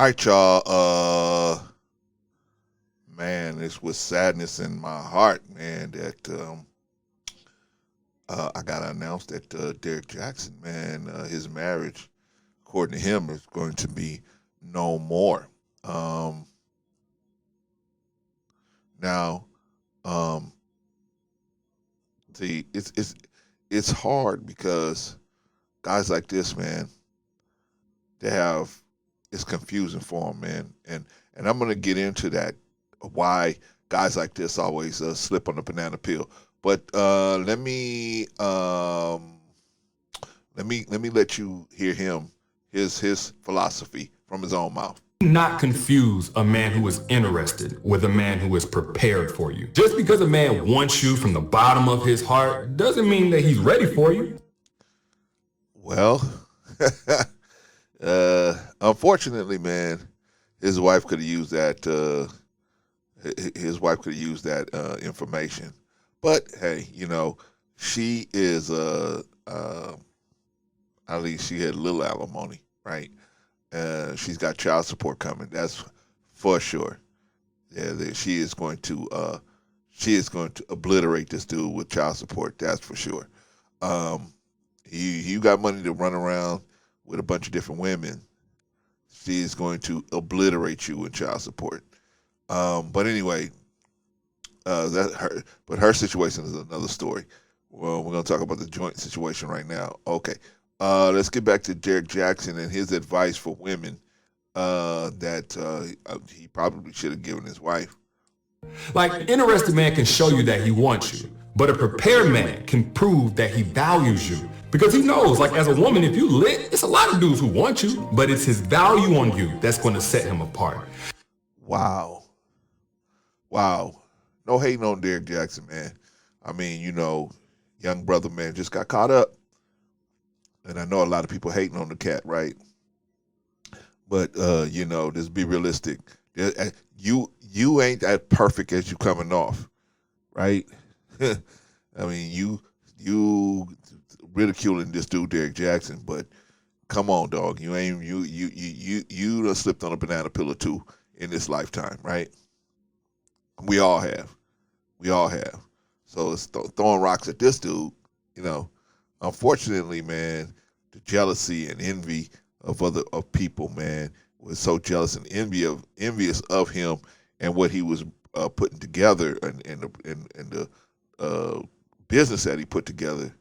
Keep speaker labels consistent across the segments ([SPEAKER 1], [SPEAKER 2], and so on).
[SPEAKER 1] All right, y'all. Man, it's with sadness in my heart, man, that I got to announce that Derrick Jaxn, man, his marriage, according to him, is going to be no more. Um, now, um, see, it's hard because guys like this, man, they have it's confusing for them, man, and I'm gonna get into that why guys like this always slip on the banana peel. But let me let you hear his philosophy from his own mouth.
[SPEAKER 2] Not confuse a man who is interested with a man who is prepared for you. Just because a man wants you from the bottom of his heart doesn't mean that he's ready for you.
[SPEAKER 1] Well, unfortunately, man, his wife could have used that. His wife could have used that information. But hey, she is at least she had little alimony, right? She's got child support coming. That's for sure. Yeah, she is going to obliterate this dude with child support. That's for sure. You got money to run around with a bunch of different women. She is going to obliterate you with child support. But anyway, but her situation is another story. Well, we're going to talk about the joint situation right now. Okay. Let's get back to Derrick Jaxn and his advice for women that he probably should have given his wife.
[SPEAKER 2] Like, an interested man can show you that he wants you, but a prepared man can prove that he values you. Because he knows, like, as a woman, if you lit, it's a lot of dudes who want you, but it's his value on you that's going to set him apart.
[SPEAKER 1] Wow. No hating on Derrick Jaxn, man. I mean, young brother, man, just got caught up. And I know a lot of people hating on the cat, right? But, just be realistic. You ain't that perfect as you coming off, right? I mean, you ridiculing this dude, Derrick Jaxn, but come on, dog. You done slipped on a banana peel or two in this lifetime, right? We all have. So it's throwing rocks at this dude, Unfortunately, man, the jealousy and envy of people, man, was so jealous and envious of him and what he was putting together and the business that he put together.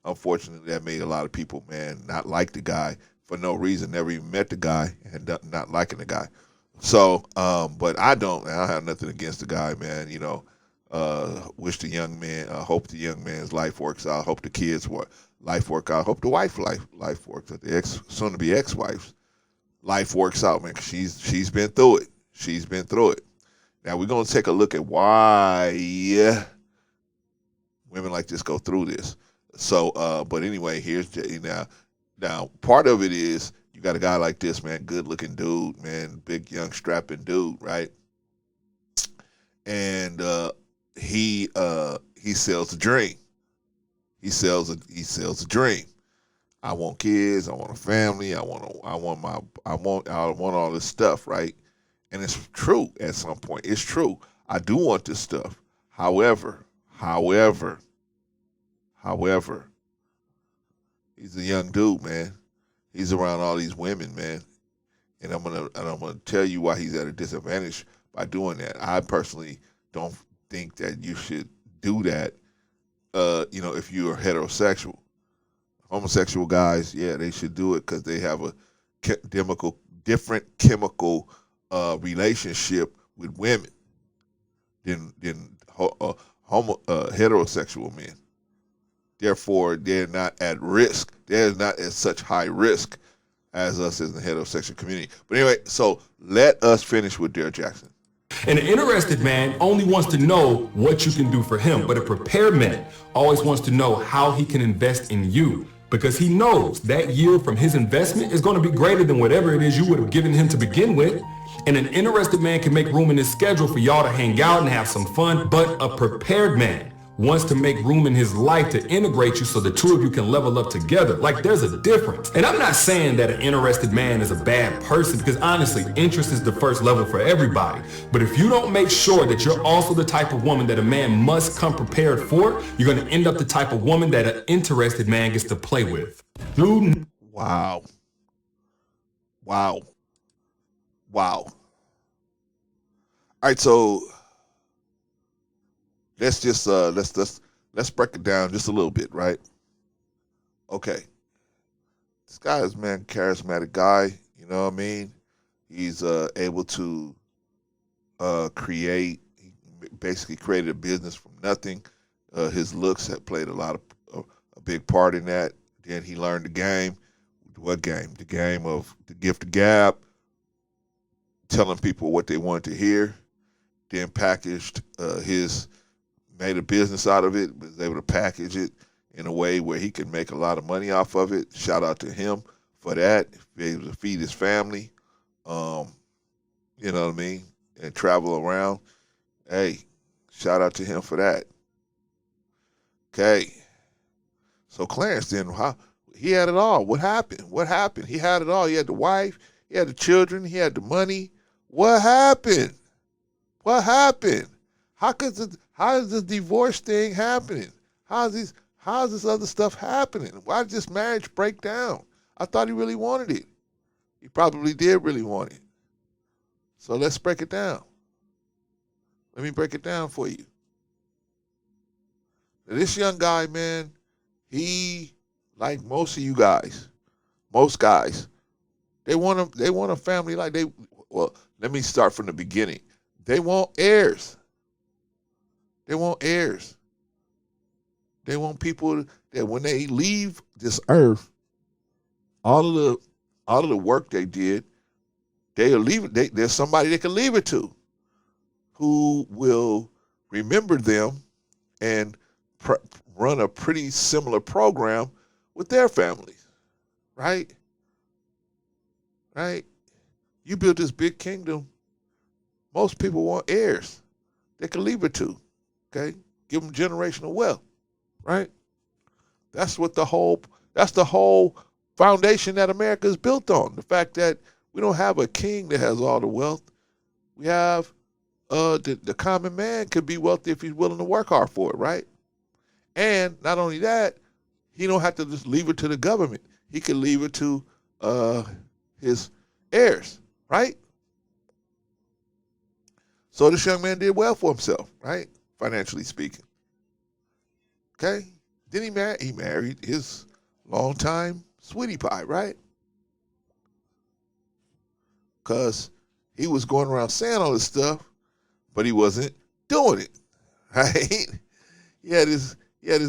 [SPEAKER 1] Unfortunately, that made a lot of people, man, not like the guy for no reason. Never even met the guy and not liking the guy. So, but I have nothing against the guy, man. Wish the young man, hope the young man's life works out. Hope the kids' life work out. Hope the wife's life works out. The soon-to-be ex-wife's life works out, man. 'Cause she's been through it. She's been through it. Now we're gonna take a look at why women like this go through this. So, but anyway, here's now part of it is you got a guy like this, man, good-looking dude, man, big, young, strapping dude, right? And he sells a dream. He sells a dream. I want kids. I want a family. I want all this stuff, right? And it's true at some point. It's true. I do want this stuff. However, he's a young dude, man. He's around all these women, man. And I'm gonna tell you why he's at a disadvantage by doing that. I personally don't think that you should do that, if you're heterosexual. Homosexual guys, yeah, they should do it because they have a different chemical relationship with women than heterosexual men. Therefore, they're not at risk. They're not at such high risk as us in the heterosexual community. But anyway, so let us finish with Derrick Jaxn.
[SPEAKER 2] An interested man only wants to know what you can do for him, but a prepared man always wants to know how he can invest in you, because he knows that yield from his investment is going to be greater than whatever it is you would have given him to begin with. And an interested man can make room in his schedule for y'all to hang out and have some fun, but a prepared man wants to make room in his life to integrate you so the two of you can level up together. Like, there's a difference. And I'm not saying that an interested man is a bad person, because honestly, interest is the first level for everybody. But if you don't make sure that you're also the type of woman that a man must come prepared for, you're going to end up the type of woman that an interested man gets to play with. Dude.
[SPEAKER 1] Wow. Wow. Wow. All right, so let's just let's break it down just a little bit, right? Okay. This guy is, man, charismatic guy, you know what I mean? He's able to create, he basically created a business from nothing. His looks have played a big part in that. Then he learned the game. What game? The game of the gift of gab, telling people what they wanted to hear. Then packaged made a business out of it, was able to package it in a way where he can make a lot of money off of it. Shout out to him for that. Be able to feed his family, you know what I mean, and travel around. Hey, shout out to him for that. Okay. So Clarence, then, he had it all. What happened? What happened? He had it all. He had the wife. He had the children. He had the money. What happened? What happened? How is this divorce thing happening? How is this other stuff happening? Why did this marriage break down? I thought he really wanted it. He probably did really want it. So let's break it down. Let me break it down for you. Now, this young guy, man, he, like most of you guys, most guys, they want a family like well, let me start from the beginning. They want heirs. They want heirs. They want people that when they leave this earth, all of the work they did, they'll leave it. There's somebody they can leave it to, who will remember them and run a pretty similar program with their families, right? Right? You build this big kingdom. Most people want heirs they can leave it to, okay? Give them generational wealth, right? That's the whole foundation that America is built on. The fact that we don't have a king that has all the wealth. We have the common man could be wealthy if he's willing to work hard for it, right? And not only that, he don't have to just leave it to the government. He can leave it to his heirs, right? So this young man did well for himself, right? Financially speaking. Okay? Then he married his longtime sweetie pie, right? Because he was going around saying all this stuff, but he wasn't doing it, right? He had his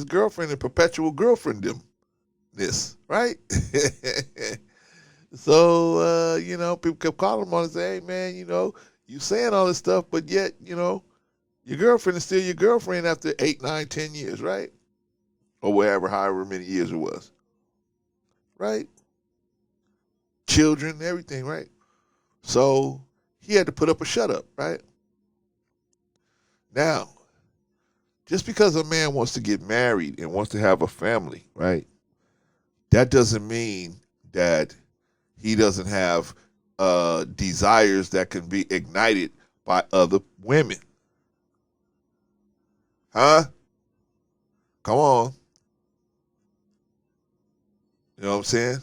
[SPEAKER 1] girlfriend and perpetual girlfriendness, right? So, people kept calling him on and say, hey, man, you saying all this stuff, but yet, your girlfriend is still your girlfriend after 8, 9, 10 years, right? Or whatever, however many years it was, right? Children, everything, right? So he had to put up a shut up, right? Now, just because a man wants to get married and wants to have a family, right, that doesn't mean that he doesn't have desires that can be ignited by other women. Huh? Come on. You know what I'm saying?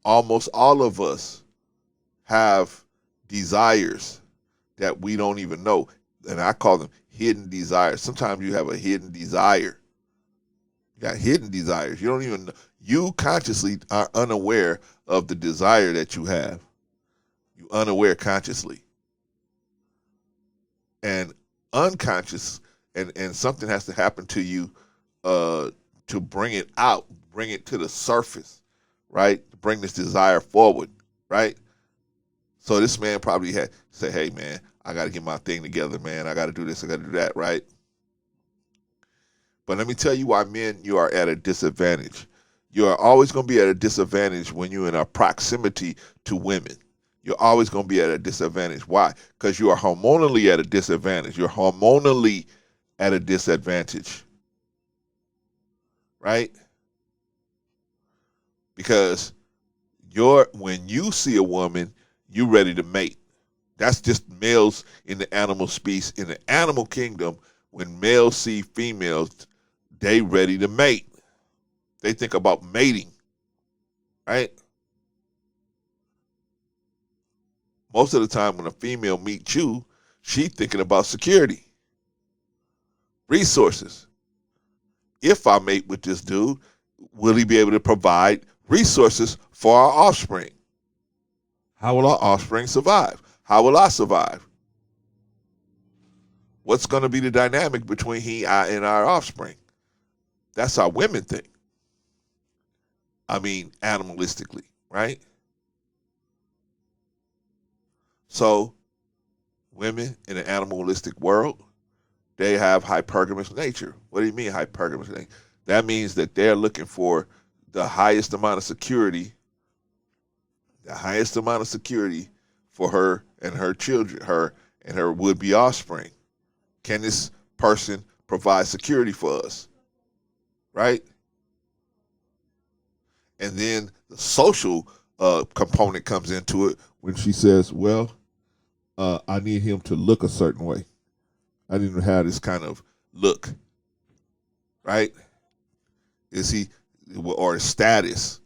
[SPEAKER 1] Almost all of us have desires that we don't even know. And I call them hidden desires. Sometimes you have a hidden desire. You got hidden desires. You don't even know. You consciously are unaware of the desire that you have. You unaware consciously. And unconscious, and something has to happen to you to bring it out, bring it to the surface, right? To bring this desire forward, right? So this man probably had said, hey, man, I got to get my thing together, man. I got to do this, I got to do that, right? But let me tell you why men, you are at a disadvantage. You are always going to be at a disadvantage when you're in a proximity to women. You're always going to be at a disadvantage. Why? Because you are hormonally at a disadvantage. You're hormonally at a disadvantage, right? Because when you see a woman, you ready to mate. That's just males in the animal species. In the animal kingdom, when males see females, they ready to mate. They think about mating, right? Most of the time when a female meets you, she thinking about security, resources. If I mate with this dude, will he be able to provide resources for our offspring? How will our offspring survive? How will I survive? What's going to be the dynamic between I, and our offspring? That's how women think. I mean, animalistically, right? So, women in an animalistic world, they have hypergamous nature. What do you mean hypergamous nature? That means that they're looking for the highest amount of security, for her and her children, her and her would-be offspring. Can this person provide security for us? Right? And then the social component comes into it when she says, well, I need him to look a certain way. I need him to have this kind of look, right? Is he, or status,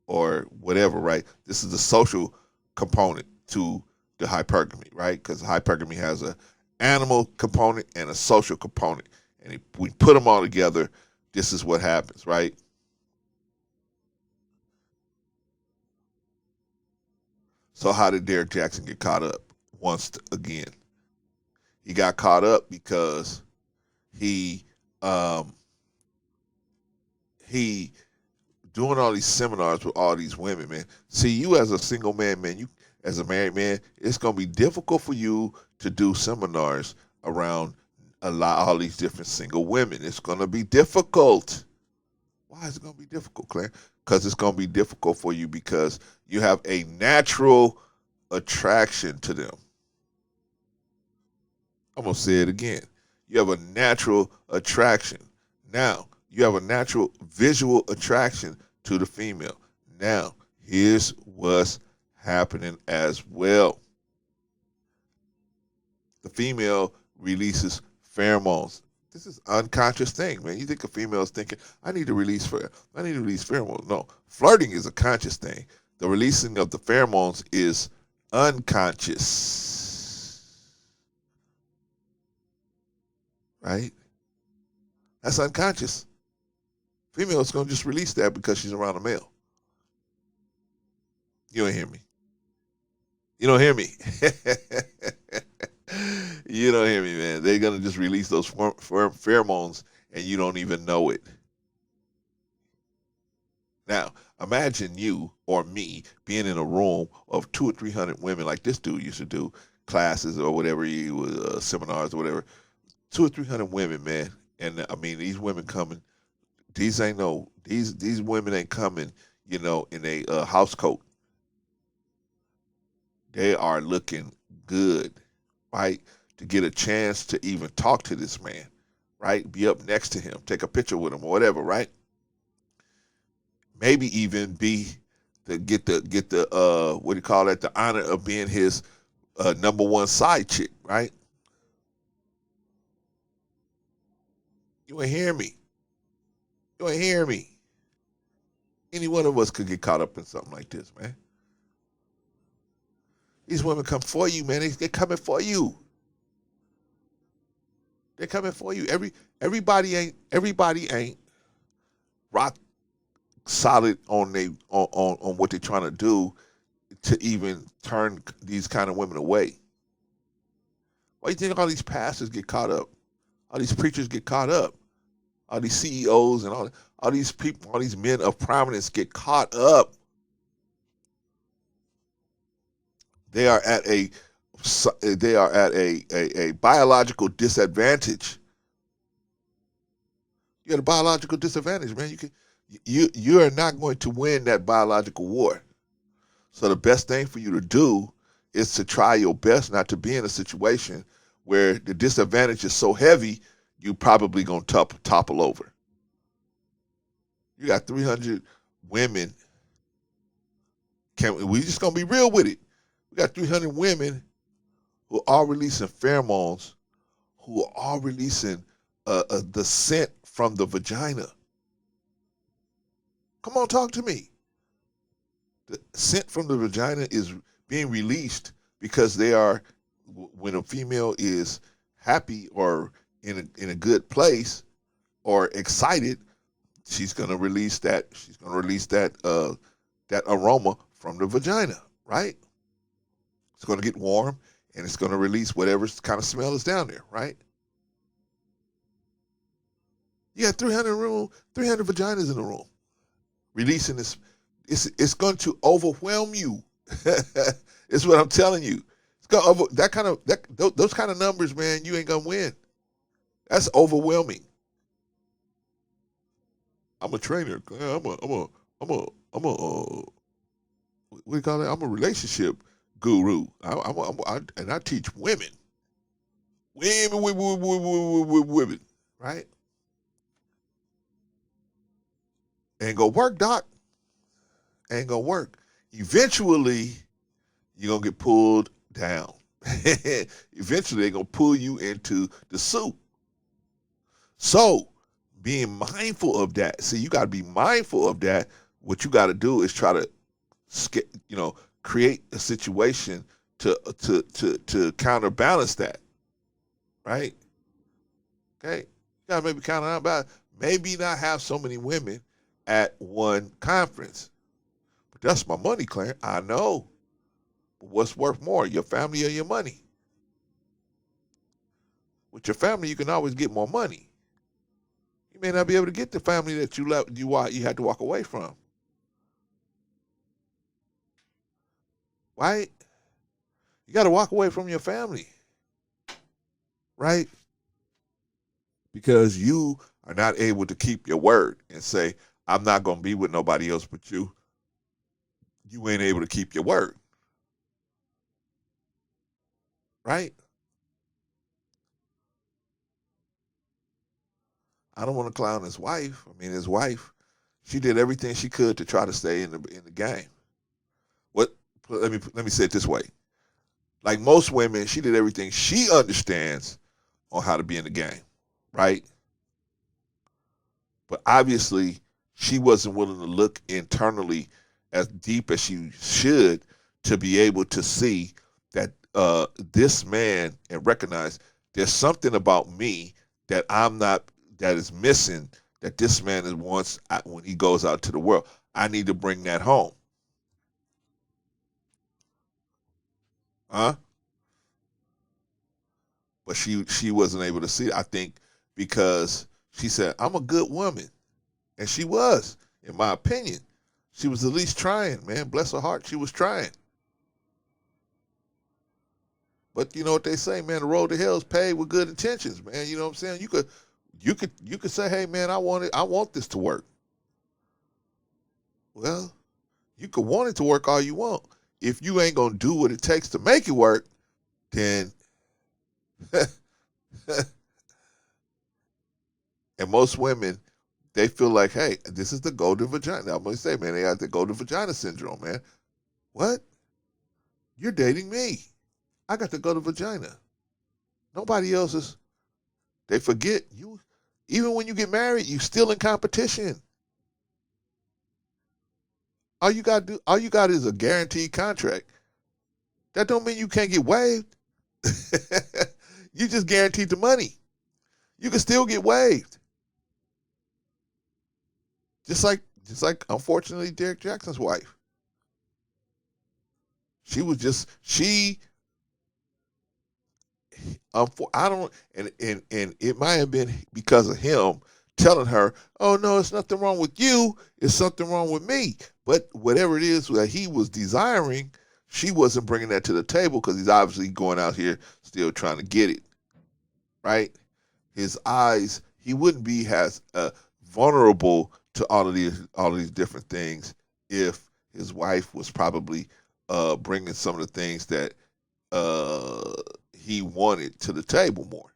[SPEAKER 1] or whatever, right? This is the social component to the hypergamy, right? Because hypergamy has a animal component and a social component. And if we put them all together, this is what happens, right? So how did Derrick Jaxn get caught up once again? He got caught up because he doing all these seminars with all these women, man. See, you as a single man, you as a married man, it's gonna be difficult for you to do seminars around all these different single women. It's gonna be difficult. Why is it gonna be difficult, Claire? Because it's gonna be difficult for you because you have a natural attraction to them. I'm gonna say it again. You have a natural attraction. Now, you have a natural visual attraction to the female. Now, here's what's happening as well. The female releases pheromones. This is an unconscious thing, man. You think a female is thinking, I need to release pheromones. No, flirting is a conscious thing. The releasing of the pheromones is unconscious. Right? That's unconscious. Female is going to just release that because she's around a male. You don't hear me. You don't hear me. You don't hear me, man. They're going to just release those pheromones and you don't even know it. Now, imagine you or me being in a room of 200 or 300 women like this dude used to do, classes or whatever, seminars or whatever. 200 or 300 women, man. And I mean, these women coming, these women ain't coming, in a house coat. They are looking good, right? To get a chance to even talk to this man, right? Be up next to him, take a picture with him or whatever, right? Maybe even get the what do you call that? The honor of being his number one side chick, right? You ain't hear me. You ain't hear me. Any one of us could get caught up in something like this, man. These women come for you, man. They're coming for you. They're coming for you. Everybody ain't rock solid on what they're trying to do to even turn these kind of women away. Why do you think all these pastors get caught up? All these preachers get caught up. All these CEOs and all these people, all these men of prominence get caught up. They are at a biological disadvantage. You're at a biological disadvantage, man. You are not going to win that biological war. So the best thing for you to do is to try your best not to be in a situation where the disadvantage is so heavy you probably gonna topple over. You got 300 women. We just gonna be real with it? We got 300 women who are releasing pheromones, who are releasing the scent from the vagina. Come on, talk to me. The scent from the vagina is being released because they are, when a female is happy or in a good place or excited, she's gonna release that. She's gonna release that aroma from the vagina, right? It's gonna get warm and it's gonna release whatever kind of smell is down there, right? You got 300 vaginas in the room, releasing this. It's going to overwhelm you. It's what I'm telling you. It's going those kind of numbers, man. You ain't gonna win. That's overwhelming. I'm a trainer. I'm a what do you call it? I'm a relationship guru. And I teach women, women, right? Ain't gonna work, doc. Ain't gonna work. Eventually, you're gonna get pulled down. Eventually, they're gonna pull you into the soup. So, being mindful of that. See, you gotta be mindful of that. What you gotta do is try to, create a situation to counterbalance that, right? Okay, you gotta maybe counterbalance. Maybe not have so many women at one conference. But that's my money, Clarence. I know. But what's worth more, your family or your money? With your family, you can always get more money. You may not be able to get the family that you had to walk away from. Right? You got to walk away from your family. Right? Because you are not able to keep your word and say, I'm not going to be with nobody else but you. You ain't able to keep your word. Right? I don't want to clown his wife. I mean, his wife, she did everything she could to try to stay in the game. What? Let me say it this way. Like most women, she did everything she understands on how to be in the game, right? But obviously, she wasn't willing to look internally as deep as she should to be able to see that this man and recognize there's something about me that that is missing, that this man wants when he goes out to the world. I need to bring that home. Huh? But she wasn't able to see it, I think, because she said, I'm a good woman. And she was, in my opinion. She was at least trying, man. Bless her heart, she was trying. But you know what they say, man, the road to hell is paved with good intentions, man. You know what I'm saying? You could say, hey man, I want this to work. Well, you could want it to work all you want. If you ain't gonna do what it takes to make it work, then and most women, they feel like, hey, this is the golden vagina. I'm gonna say, man, they got the golden vagina syndrome, man. What? You're dating me. I got the golden vagina. Nobody else is. They forget you. Even when you get married, you still in competition. All you got is a guaranteed contract. That don't mean you can't get waived. You just guaranteed the money. You can still get waived. Just like unfortunately Derrick Jaxn's wife. She was just I don't and it might have been because of him telling her, oh no, it's nothing wrong with you, it's something wrong with me. But whatever it is that he was desiring, she wasn't bringing that to the table because he's obviously going out here still trying to get it. Right? His eyes, he wouldn't be as vulnerable to all of these different things if his wife was probably bringing some of the things that he wanted to the table more.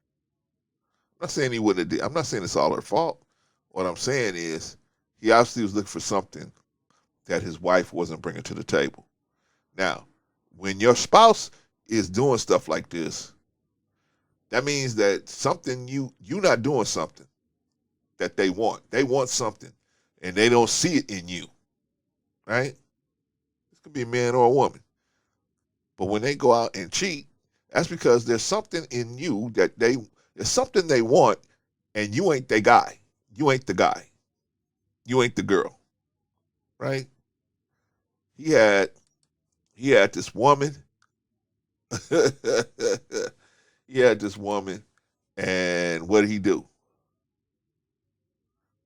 [SPEAKER 1] I'm not saying he wouldn't have did. I'm not saying it's all her fault. What I'm saying is he obviously was looking for something that his wife wasn't bringing to the table. Now, when your spouse is doing stuff like this, that means that something you not doing something that they want. They want something, and they don't see it in you, right? This could be a man or a woman. But when they go out and cheat, that's because there's something in you that there's something they want, and you ain't their guy. You ain't the guy. You ain't the girl, right? He had he had this woman. He had this woman, and what did he do?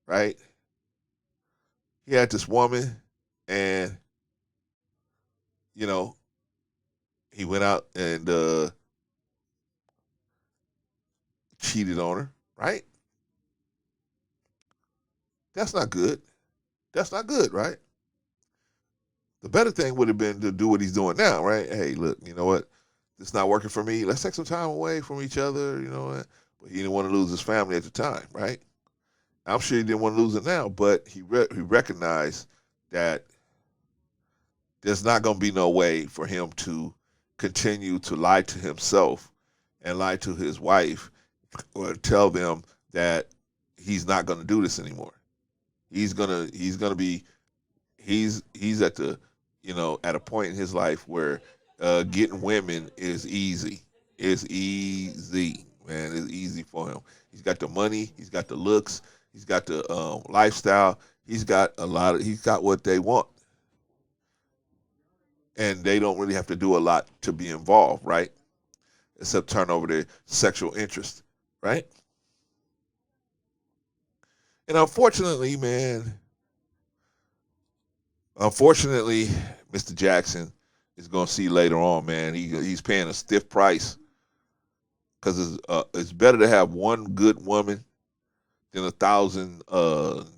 [SPEAKER 1] Right? He had this woman, and you know he went out and cheated on her. Right? That's not good. That's not good, right? The better thing would have been to do what he's doing now, right? Hey, look, you know what? It's not working for me. Let's take some time away from each other, you know. But he didn't want to lose his family at the time, right? I'm sure he didn't want to lose it now, but he recognized that there's not going to be no way for him to continue to lie to himself and lie to his wife or tell them that he's not going to do this anymore. He's gonna be he's at the at a point in his life where getting women is easy. It's easy, man. It's easy for him. He's got the money. He's got the looks. He's got the lifestyle. He's got what they want, and they don't really have to do a lot to be involved, right? Except turn over their sexual interest, right? And unfortunately, Mr. Jackson is going to see later on, man. He's paying a stiff price because it's better to have one good woman than 1,000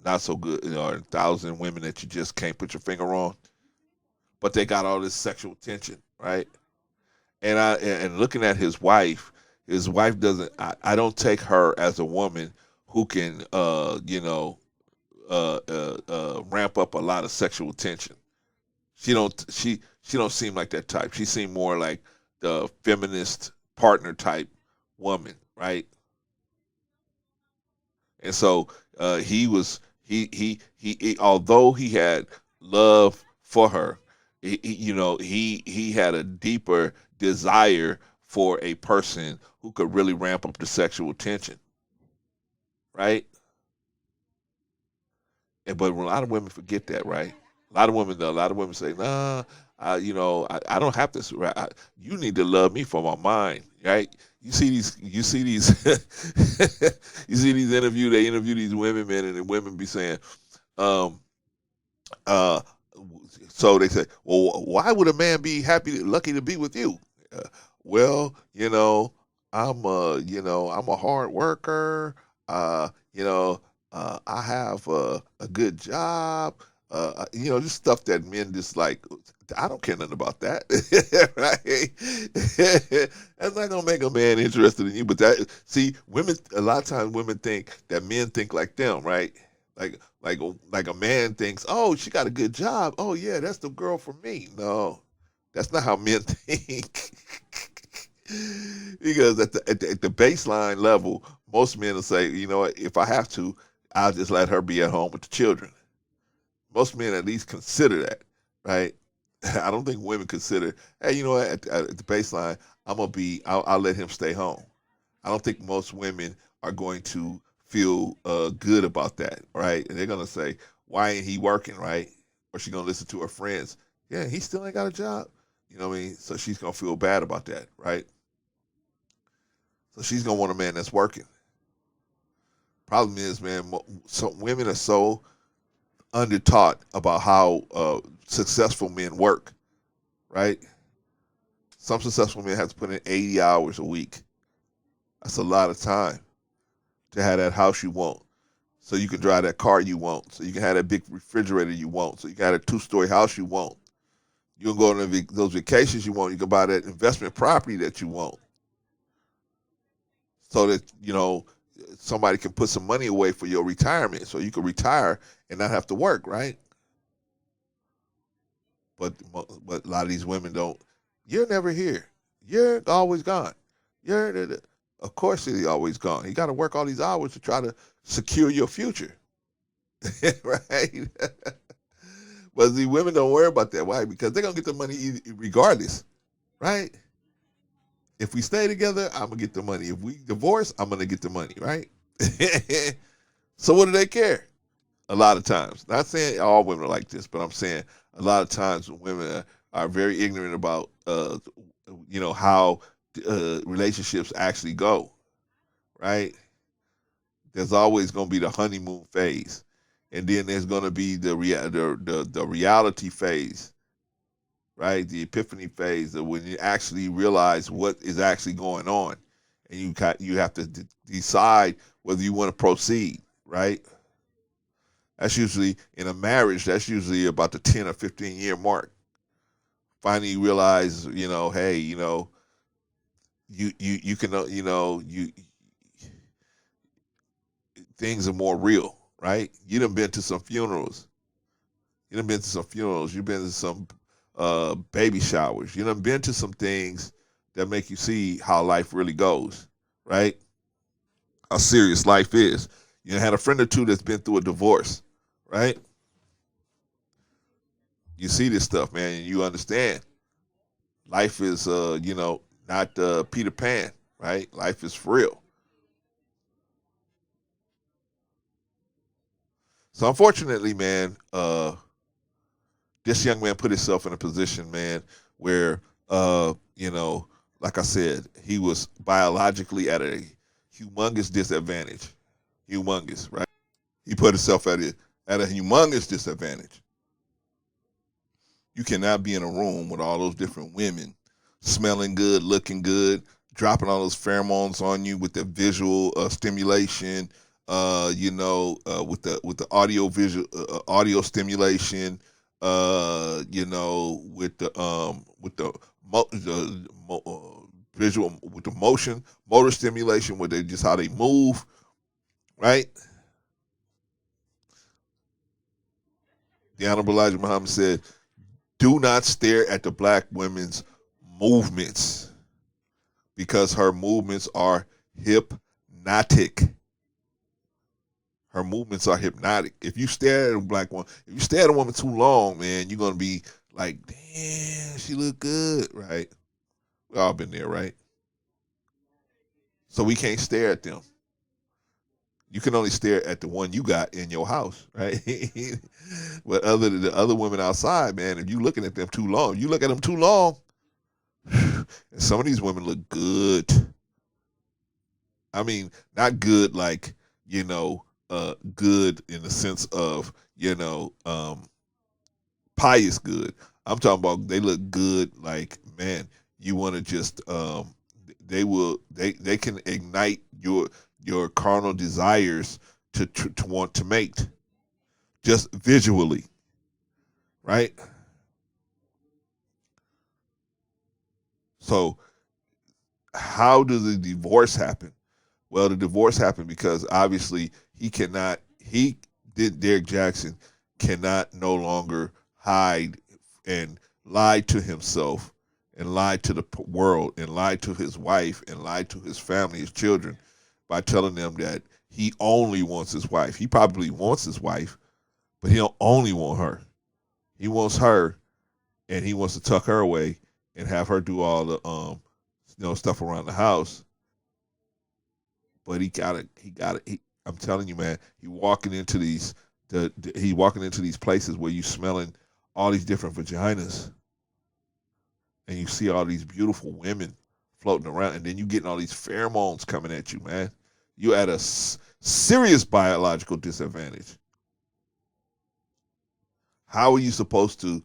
[SPEAKER 1] not so good, or 1,000 women that you just can't put your finger on, but they got all this sexual tension, right? And looking at his wife doesn't. I don't take her as a woman who can ramp up a lot of sexual tension. She don't seem like that type. She seemed more like the feminist partner type woman, right? And so although he had love for her, he had a deeper desire for a person who could really ramp up the sexual tension, right? But a lot of women forget that, right? A lot of women say, "Nah, I don't have to. You need to love me for my mind, right?" You see these, you see these interview. They interview these women, man, and the women be saying, um, uh, so they say, "Well, why would a man be lucky to be with you?" Uh, well, I'm a hard worker. Uh, you know, I have a good job. Just stuff that men just like. I don't care nothing about that, right? That's not gonna make a man interested in you. But women. A lot of times, women think that men think like them, right? Like a man thinks, oh, she got a good job. Oh yeah, that's the girl for me. No, that's not how men think. Because at the baseline level, most men will say, you know what, if I have to, I'll just let her be at home with the children. Most men at least consider that, right? I don't think women consider, hey, you know what, at the baseline, I'll let him stay home. I don't think most women are going to feel good about that, right? And they're gonna say, why ain't he working, right? Or she's gonna listen to her friends, yeah, he still ain't got a job. You know what I mean? So she's gonna feel bad about that, right? So she's gonna want a man that's working. Problem is, man, some women are so undertaught about how successful men work, right? Some successful men have to put in 80 hours a week. That's a lot of time to have that house you want. So you can drive that car you want. So you can have that big refrigerator you want. So you can have a 2-story house you want. You can go on those vacations you want. You can buy that investment property that you want. So that, somebody can put some money away for your retirement, so you can retire and not have to work, right? But a lot of these women don't. You're never here. You're always gone. Of course you're always gone. You got to work all these hours to try to secure your future, right? But the women don't worry about that. Why? Because they're gonna get the money regardless, right? If we stay together, I'm gonna get the money. If we divorce, I'm gonna get the money, right? So what do they care? A lot of times, not saying all women are like this, but I'm saying a lot of times women are very ignorant about, how relationships actually go, right? There's always going to be the honeymoon phase, and then there's going to be the reality phase, right? The epiphany phase of when you actually realize what is actually going on, and you have to decide whether you want to proceed, right? That's usually in a marriage. That's usually about the 10 or 15 year mark. Finally, you realize, hey, you can, things are more real, right? You done been to some funerals. You done been to some funerals. You've been to some baby showers. You done been to some things that make you see how life really goes, right? How serious life is. You had a friend or two that's been through a divorce, right? You see this stuff, man, and you understand. Life is, not Peter Pan, right? Life is real. So unfortunately, man, this young man put himself in a position, man, where, like I said, he was biologically at a humongous disadvantage. Humongous, right? He put himself at a humongous disadvantage. You cannot be in a room with all those different women, smelling good, looking good, dropping all those pheromones on you with the visual stimulation, with the audio stimulation, visual with the motor stimulation, where they just how they move, right? The Honorable Elijah Muhammad said, "Do not stare at the black women's movements, because her movements are hypnotic." Her movements are hypnotic. If you stare at a black woman, if you stare at a woman too long, man, you're gonna be like, damn, she look good, right? We all been there, right? So we can't stare at them. You can only stare at the one you got in your house, right? But the other women outside, man, if you looking at them too long, you look at them too long, and some of these women look good. I mean, not good like, good in the sense of, pious good. I'm talking about they look good like, man, you want to just they can ignite your carnal desires to want to mate just visually, right? So how does the divorce happen? Well, the divorce happened because obviously Derrick Jaxn cannot no longer hide and lie to himself and lie to the world and lie to his wife and lie to his family, his children, by telling them that he only wants his wife. He probably wants his wife, but he don't only want her. He wants her, and he wants to tuck her away and have her do all the stuff around the house. But I'm telling you, man, he walking into these places where you smelling all these different vaginas, and you see all these beautiful women floating around, and then you getting all these pheromones coming at you, man. You at a serious biological disadvantage. How are you supposed to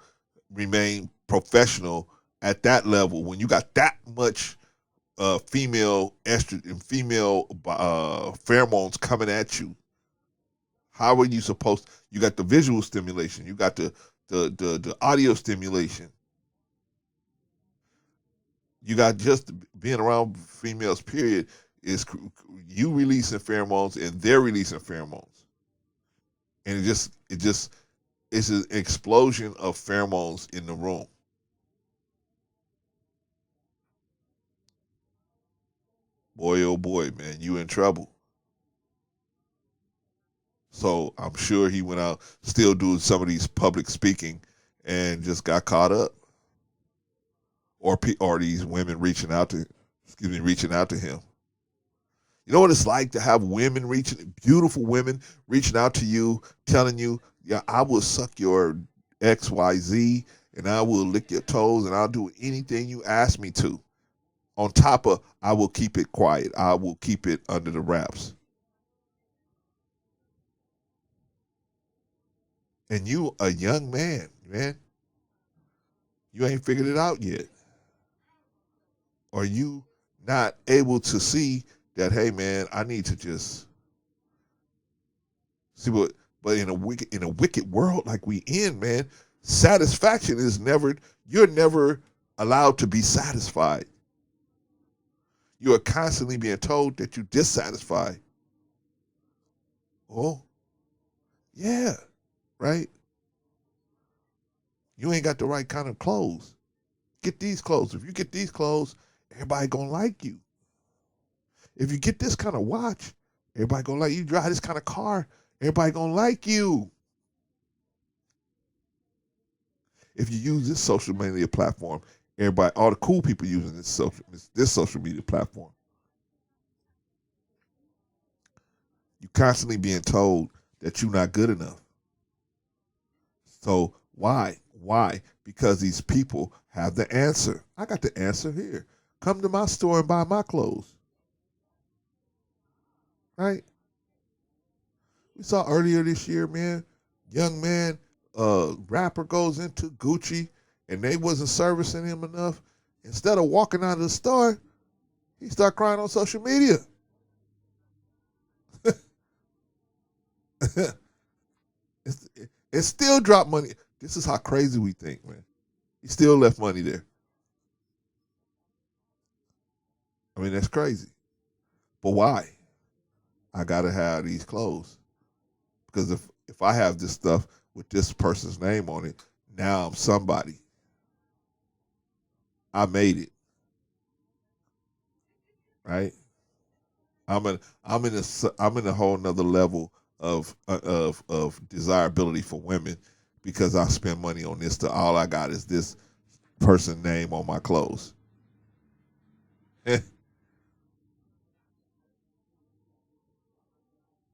[SPEAKER 1] remain professional at that level when you got that much female estrogen, female pheromones coming at you? How are you supposed? You got the visual stimulation, you got the audio stimulation, you got just being around females. Period. It's you releasing pheromones and they're releasing pheromones, and it's an explosion of pheromones in the room. Boy, oh boy, man, you in trouble. So I'm sure he went out still doing some of these public speaking and just got caught up, or these women reaching out to him. You know what it's like to have beautiful women reaching out to you, telling you, "Yeah, I will suck your XYZ, and I will lick your toes, and I'll do anything you ask me to." On top of, I will keep it quiet. I will keep it under the wraps. And you, a young man, you ain't figured it out yet. Are you not able to see that? Hey, man, I need to just see what. But in a wicked world like we in, man, satisfaction is never. You're never allowed to be satisfied. You are constantly being told that you're dissatisfied. Oh, yeah, right. You ain't got the right kind of clothes. Get these clothes. If you get these clothes, everybody gonna like you. If you get this kind of watch, everybody gonna like you. Drive this kind of car, everybody gonna like you. If you use this social media platform, everybody, all the cool people using this social media platform, you constantly being told that you're not good enough. So why? Why? Because these people have the answer. I got the answer here. Come to my store and buy my clothes. Right? We saw earlier this year, man, young man, rapper goes into Gucci and they wasn't servicing him enough. Instead of walking out of the store, he started crying on social media. It still dropped money. This is how crazy we think, man. He still left money there. I mean, that's crazy. But why? I gotta have these clothes. Because if I have this stuff with this person's name on it, now I'm somebody. I made it, right? I'm in a whole nother level of desirability for women because I spend money on this. All I got is this person name on my clothes.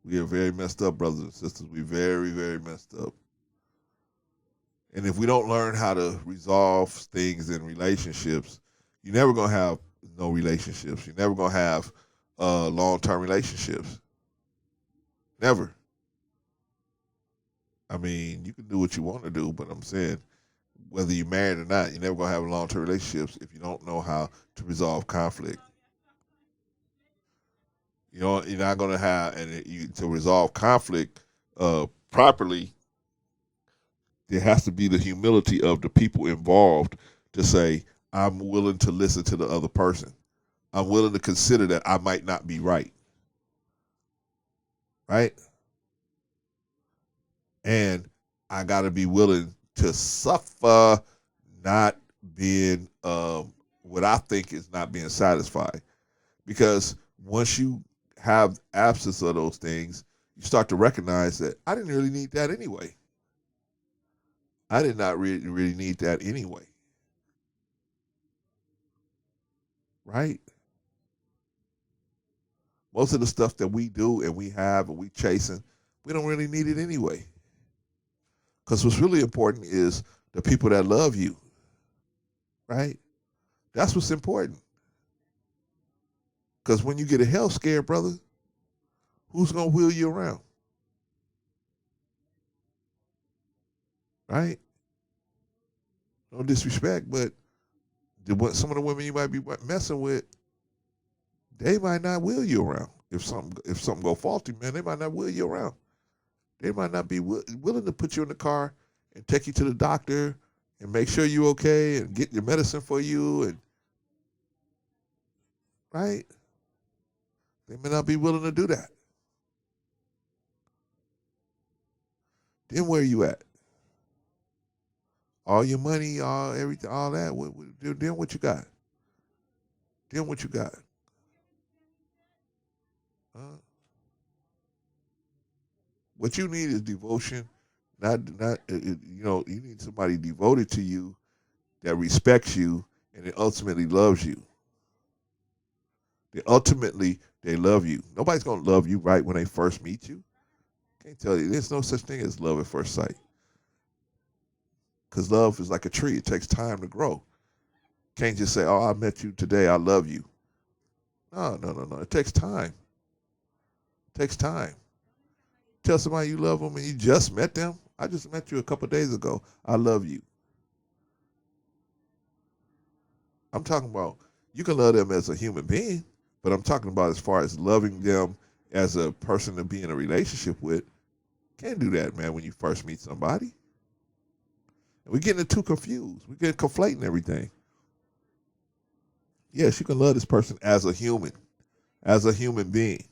[SPEAKER 1] We are very messed up, brothers and sisters. We very, very messed up. And if we don't learn how to resolve things in relationships, you're never gonna have no relationships. You're never gonna have long-term relationships. Never. I mean, you can do what you want to do, but I'm saying whether you're married or not, you're never gonna have long-term relationships if you don't know how to resolve conflict. You know, you're not gonna have, to resolve conflict properly. There has to be the humility of the people involved to say, I'm willing to listen to the other person. I'm willing to consider that I might not be right. Right? And I got to be willing to suffer not being what I think is not being satisfied. Because once you have absence of those things, you start to recognize that I didn't really need that anyway. I did not really need that anyway. Right? Most of the stuff that we do and we have and we chasing, we don't really need it anyway. Because what's really important is the people that love you, right? That's what's important. Because when you get a health scare, brother, who's going to wheel you around, right? No disrespect, but some of the women you might be messing with, they might not wheel you around. If something go faulty, man, they might not wheel you around. They might not be willing to put you in the car and take you to the doctor and make sure you're okay and get your medicine for you, and right. They may not be willing to do that. Then where you at? All your money, all everything, all that. Then what you got? Then what you got? Huh? What you need is devotion. You need somebody devoted to you that respects you and that ultimately loves you. They love you. Nobody's gonna love you right when they first meet you. Can't tell you. There's no such thing as love at first sight. Because love is like a tree. It takes time to grow. Can't just say, "Oh, I met you today. I love you." No, no, no, no. It takes time. It takes time. Tell somebody you love them and you just met them. I just met you a couple of days ago. I love you. I'm talking about you can love them as a human being, but I'm talking about as far as loving them as a person to be in a relationship with. Can't do that, man, when you first meet somebody. We're getting it too confused. We're getting conflating everything. Yes, you can love this person as a human being,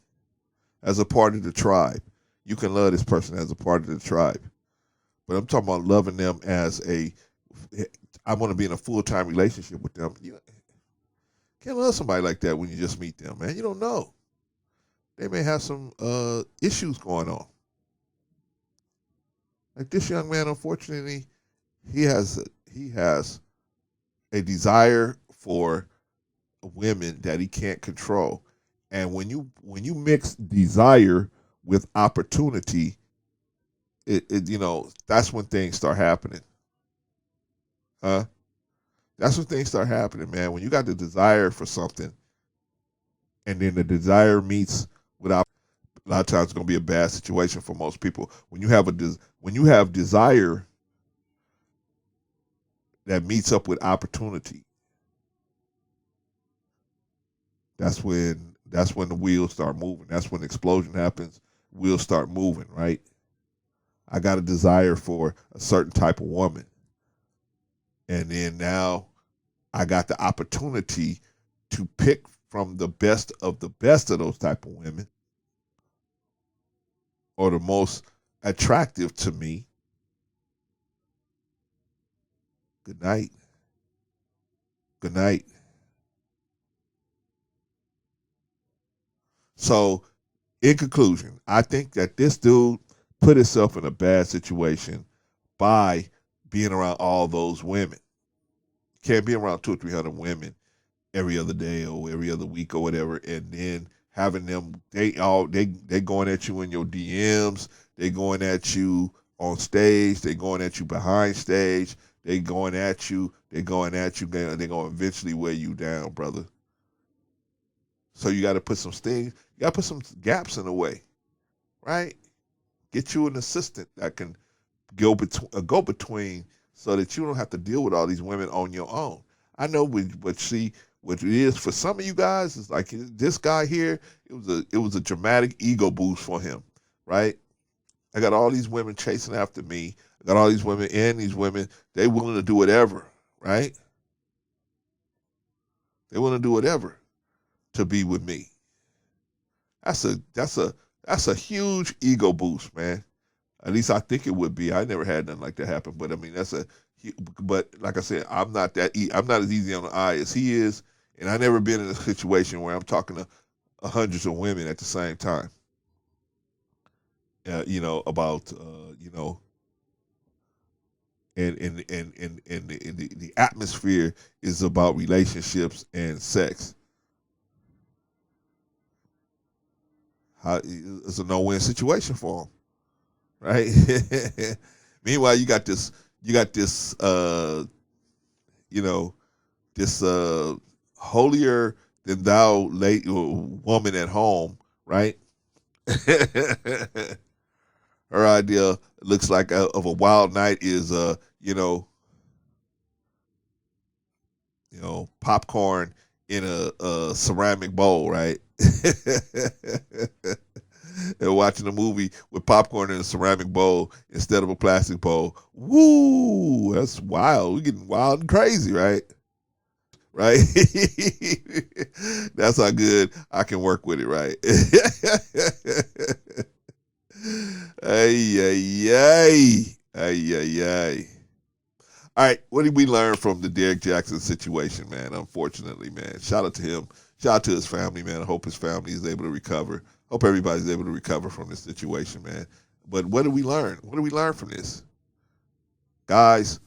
[SPEAKER 1] as a part of the tribe. You can love this person as a part of the tribe. But I'm talking about loving them as I want to be in a full-time relationship with them. You can't love somebody like that when you just meet them, man. You don't know. They may have some issues going on. Like this young man, unfortunately, he has a desire for women that he can't control. And when you mix desire with opportunity, that's when things start happening. Huh? That's when things start happening, man. When you got the desire for something and then the desire meets with a lot of times it's going to be a bad situation for most people. When you have desire that meets up with opportunity, that's when the wheels start moving. That's when the explosion happens. Wheels start moving, right? I got a desire for a certain type of woman. And then now I got the opportunity to pick from the best of those type of women, or the most attractive to me. Good night. Good night. So, in conclusion, I think that this dude put himself in a bad situation by being around all those women. You can't be around 200 or 300 women every other day or every other week or whatever, and then having them they going at you in your DMs, they going at you on stage, they going at you behind stage, they're going to eventually wear you down, brother. So you got to put some things, you got to put some gaps in the way, right? Get you an assistant that can go between so that you don't have to deal with all these women on your own. I know, but see, what it is for some of you guys is like this guy here. It was a dramatic ego boost for him, right? I got all these women chasing after me. I got all these women, and these women, they willing to do whatever, right? They willing to do whatever to be with me. That's a huge ego boost, man. At least I think it would be. I never had nothing like that happen, but I mean but like I said, I'm not as easy on the eye as he is, and I never been in a situation where I'm talking to hundreds of women at the same time. About and the atmosphere is about relationships and sex. It's a no-win situation for him, right? Meanwhile, you got this this holier than thou woman at home, right? Her idea looks like of a wild night is popcorn in a ceramic bowl, right? And watching a movie with popcorn in a ceramic bowl instead of a plastic bowl. Woo! That's wild. We're getting wild and crazy, right? right? That's how good I can work with it, right? Ay, ay, ay. Ay, ay, ay. All right, what did we learn from the Derrick Jaxn situation, man? Unfortunately, man. Shout out to him. Shout out to his family, man. I hope his family is able to recover. Hope everybody's able to recover from this situation, man. But what did we learn? What did we learn from this? Guys,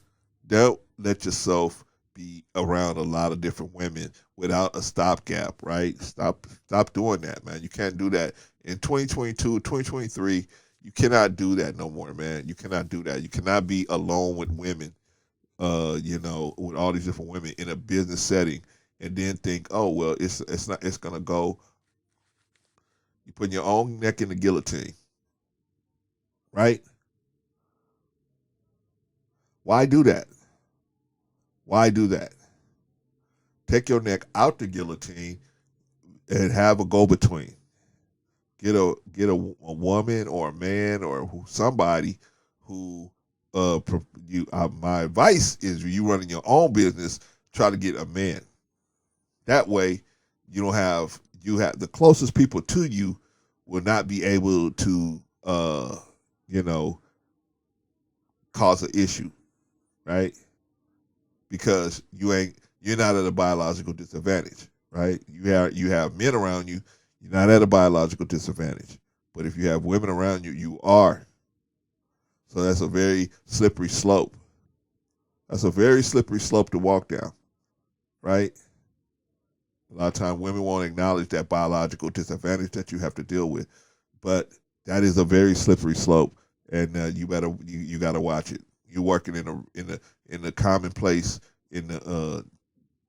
[SPEAKER 1] don't let yourself be around a lot of different women without a stopgap, right? Stop doing that, man. You can't do that. In 2022, 2023, you cannot do that no more, man. You cannot do that. You cannot be alone with women, with all these different women in a business setting and then think, oh well, it's gonna go. You put your own neck in the guillotine, right? Why do that? Why do that? Take your neck out the guillotine and have a go between. Get a woman or a man or somebody who my advice is you running your own business, try to get a man. That way you have the closest people to you will not be able to cause an issue, right? Because you're not at a biological disadvantage, right? You have men around you, you're not at a biological disadvantage. But if you have women around you, you are. So that's a very slippery slope. That's a very slippery slope to walk down, right? A lot of times women won't acknowledge that biological disadvantage that you have to deal with. But that is a very slippery slope, and you got to watch it. You're working in a commonplace in the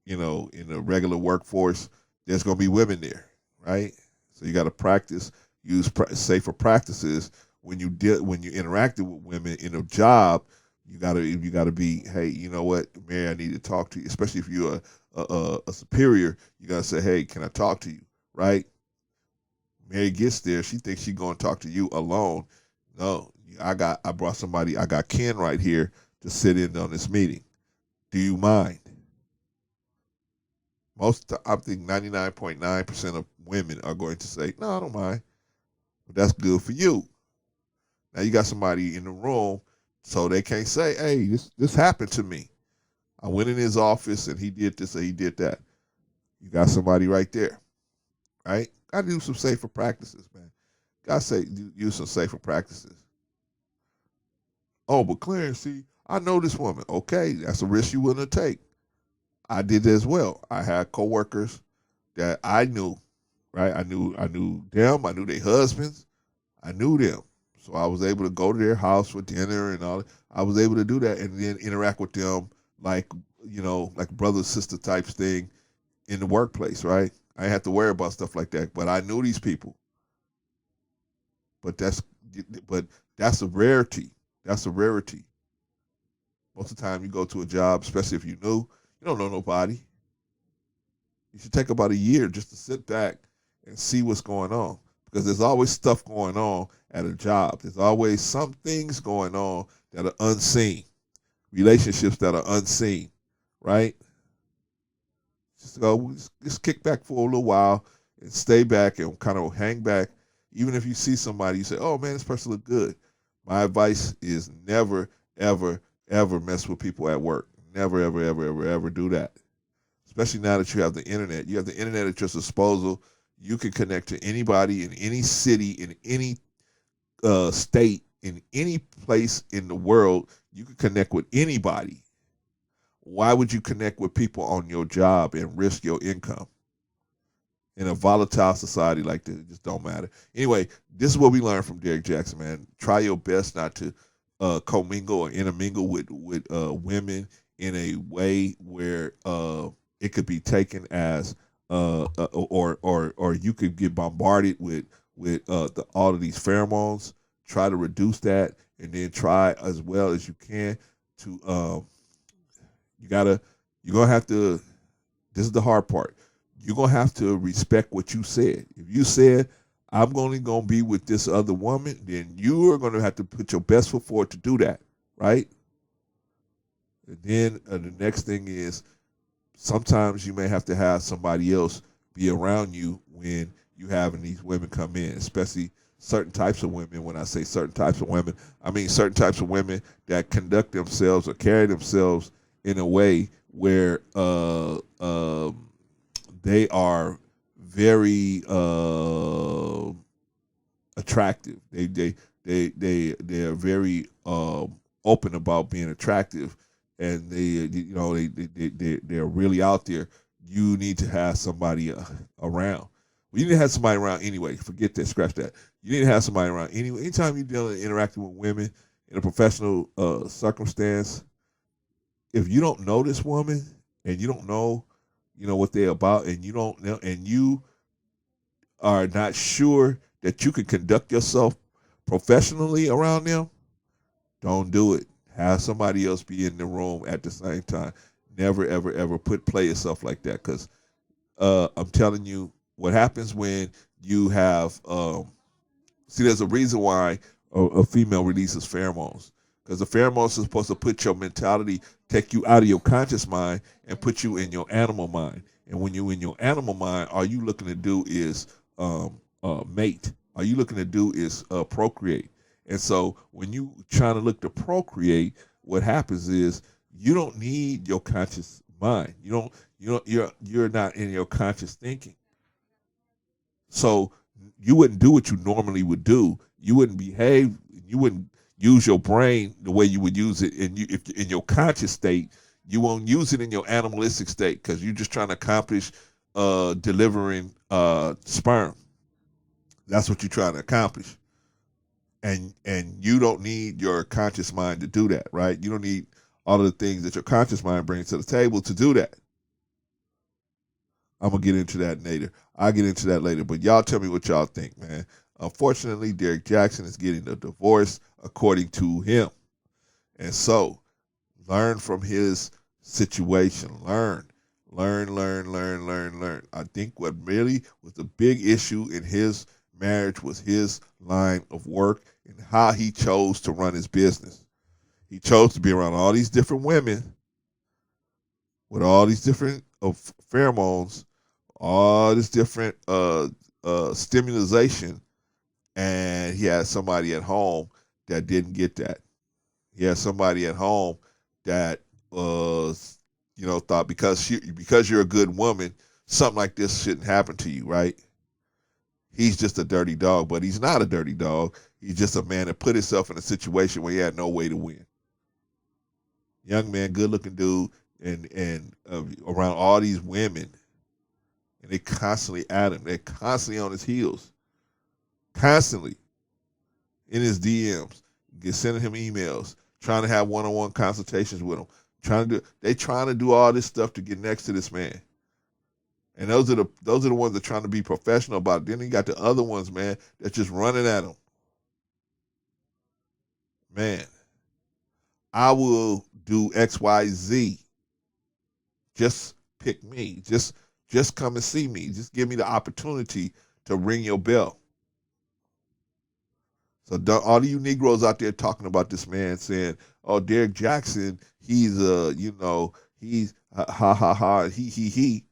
[SPEAKER 1] in the regular workforce. There's going to be women there, right? So you got to practice, use safer practices when you interacting with women in a job. You gotta be, hey, you know what, Mary, I need to talk to you. Especially if you're a superior, you gotta say, hey, can I talk to you, right? Mary gets there, she thinks she's gonna talk to you alone. No, I brought somebody. I got Ken right here to sit in on this meeting. Do you mind? I think 99.9% of women are going to say, no, I don't mind. But that's good for you. Now you got somebody in the room, so they can't say, hey, this happened to me. I went in his office and he did this or he did that. You got somebody right there, right? Got to do some safer practices, man. Got to use some safer practices. Oh, but Clarence, see, I know this woman. Okay, that's a risk you willing to take. I did as well. I had coworkers that I knew, right? I knew them. I knew their husbands. I knew them. So I was able to go to their house for dinner and all. I was able to do that and then interact with them like brother sister types thing in the workplace, right? I didn't have to worry about stuff like that. But I knew these people. But that's a rarity. That's a rarity. Most of the time you go to a job, especially if you don't know nobody. You should take about a year just to sit back and see what's going on. Because there's always stuff going on at a job. There's always some things going on that are unseen. Relationships that are unseen, right? Just kick back for a little while and stay back and kind of hang back. Even if you see somebody, you say, oh man, this person look good. My advice is never, ever, ever mess with people at work. Never, ever, ever, ever, ever do that. Especially now that you have the internet. You have the internet at your disposal. You can connect to anybody in any city, in any state, in any place in the world. You can connect with anybody. Why would you connect with people on your job and risk your income? In a volatile society like this, it just don't matter. Anyway, this is what we learned from Derrick Jaxn, man. Try your best not to commingle or intermingle with women in a way where it could be taken as or you could get bombarded with all of these pheromones. Try to reduce that, and then try as well as you can to you're gonna have to. This is the hard part. You're gonna have to respect what you said. If you said I'm only gonna be with this other woman, then you are gonna have to put your best foot forward to do that, right? And then the next thing is sometimes you may have to have somebody else be around you when you having these women come in, especially certain types of women. When I say certain types of women, I mean certain types of women that conduct themselves or carry themselves in a way where they are very attractive. They are very open about being attractive, and they're really out there. You need to have somebody around. Well, you need to have somebody around anyway. Forget that. Scratch that. You need to have somebody around anyway. Anytime you're dealing interacting with women in a professional circumstance, if you don't know this woman and you don't know, what they're about, and you don't know, and you are not sure that you can conduct yourself professionally around them, don't do it. Have somebody else be in the room at the same time. Never, ever, ever play yourself like that, because I'm telling you, what happens when you have see, there's a reason why a female releases pheromones, because the pheromones are supposed to put your mentality, take you out of your conscious mind and put you in your animal mind. And when you're in your animal mind, all you looking to do is mate. All you looking to do is procreate. And so when you trying to look to procreate, what happens is you don't need your conscious mind. You're not in your conscious thinking. So you wouldn't do what you normally would do. You wouldn't behave. You wouldn't use your brain the way you would use it if in your conscious state. You won't use it in your animalistic state, because you're just trying to accomplish delivering sperm. That's what you're trying to accomplish. And you don't need your conscious mind to do that, right? You don't need all of the things that your conscious mind brings to the table to do that. I'm gonna get into that later. I'll get into that later. But y'all tell me what y'all think, man. Unfortunately, Derrick Jaxn is getting a divorce, according to him. And so, learn from his situation. Learn. I think what really was the big issue in his marriage was his line of work and how he chose to run his business. He chose to be around all these different women with all these different pheromones, all this different stimulation, and he had somebody at home that didn't get that. He had somebody at home that was, thought because you're a good woman, something like this shouldn't happen to you, right? He's just a dirty dog, but he's not a dirty dog. He's just a man that put himself in a situation where he had no way to win. Young man, good looking dude, and around all these women, and they constantly at him. They're constantly on his heels, constantly in his DMs, sending him emails, trying to have one-on-one consultations with him, they trying to do all this stuff to get next to this man. And those are the ones that are trying to be professional about it. Then you got the other ones, man, that's just running at him. Man, I will do XYZ. Just pick me. Just come and see me. Just give me the opportunity to ring your bell. So all of you Negroes out there talking about this man saying, "Oh, Derrick Jaxn, he's he's ha ha ha he."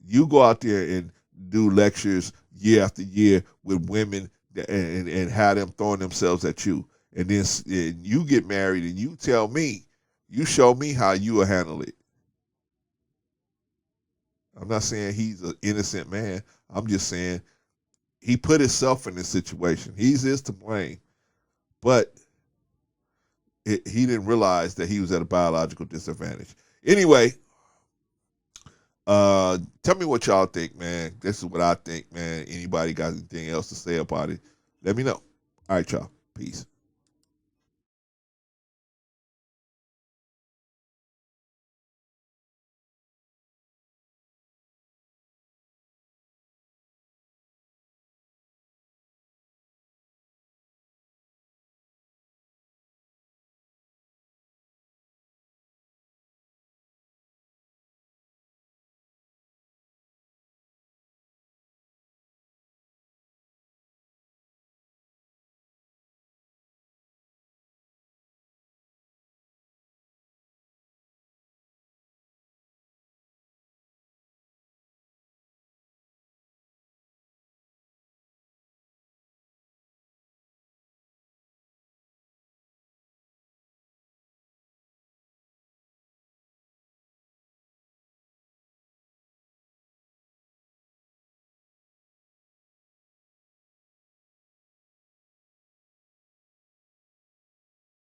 [SPEAKER 1] You go out there and do lectures year after year with women and have them throwing themselves at you, and then you get married and you tell me, you show me how you will handle it. I'm not saying he's an innocent man. I'm just saying he put himself in this situation. He is to blame, but he didn't realize that he was at a biological disadvantage. Anyway, tell me what y'all think, man. This is what I think, man. Anybody got anything else to say about it? Let me know. All right, y'all. Peace.